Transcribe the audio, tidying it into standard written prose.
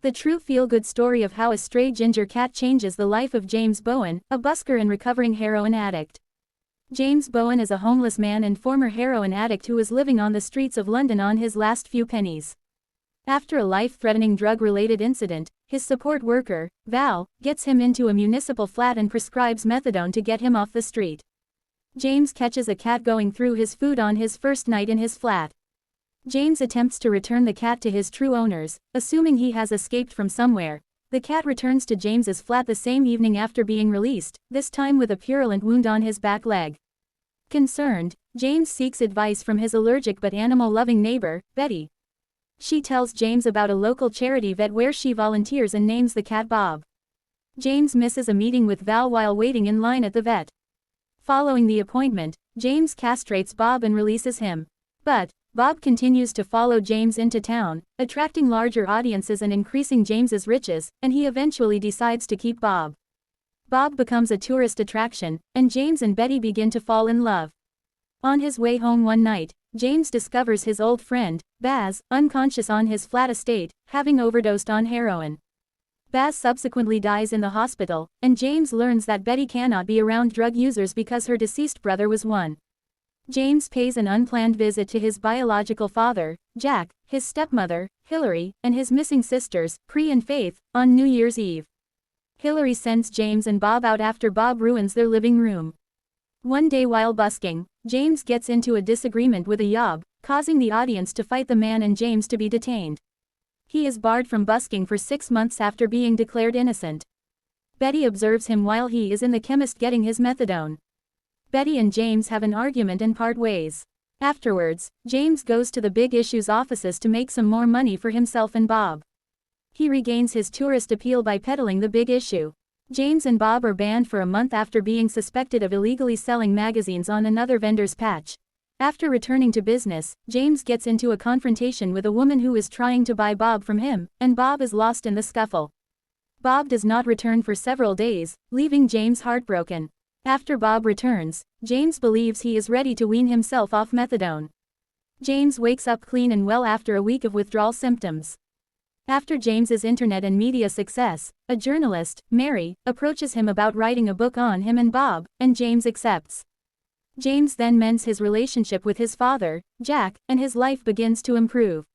The true feel-good story of how a stray ginger cat changes the life of James Bowen, a busker and recovering heroin addict. James Bowen is a homeless man and former heroin addict who was living on the streets of London on his last few pennies. After a life-threatening drug-related incident, his support worker, Val, gets him into a municipal flat and prescribes methadone to get him off the street. James catches a cat going through his food on his first night in his flat. James attempts to return the cat to his true owners, assuming he has escaped from somewhere. The cat returns to James's flat the same evening after being released, this time with a purulent wound on his back leg. Concerned, James seeks advice from his allergic but animal-loving neighbor, Betty. She tells James about a local charity vet where she volunteers and names the cat Bob. James misses a meeting with Val while waiting in line at the vet. Following the appointment, James castrates Bob and releases him. But Bob continues to follow James into town, attracting larger audiences and increasing James's riches, and he eventually decides to keep Bob. Bob becomes a tourist attraction, and James and Betty begin to fall in love. On his way home one night, James discovers his old friend, Baz, unconscious on his flat estate, having overdosed on heroin. Baz subsequently dies in the hospital, and James learns that Betty cannot be around drug users because her deceased brother was one. James pays an unplanned visit to his biological father, Jack, his stepmother, Hillary, and his missing sisters, Cree and Faith, on New Year's Eve. Hillary sends James and Bob out after Bob ruins their living room. One day while busking, James gets into a disagreement with a yob, causing the audience to fight the man and James to be detained. He is barred from busking for 6 months after being declared innocent. Betty observes him while he is in the chemist getting his methadone. Betty and James have an argument and part ways. Afterwards, James goes to the Big Issue's offices to make some more money for himself and Bob. He regains his tourist appeal by peddling the Big Issue. James and Bob are banned for a month after being suspected of illegally selling magazines on another vendor's patch. After returning to business, James gets into a confrontation with a woman who is trying to buy Bob from him, and Bob is lost in the scuffle. Bob does not return for several days, leaving James heartbroken. After Bob returns, James believes he is ready to wean himself off methadone. James wakes up clean and well after a week of withdrawal symptoms. After James's internet and media success, a journalist, Mary, approaches him about writing a book on him and Bob, and James accepts. James then mends his relationship with his father, Jack, and his life begins to improve.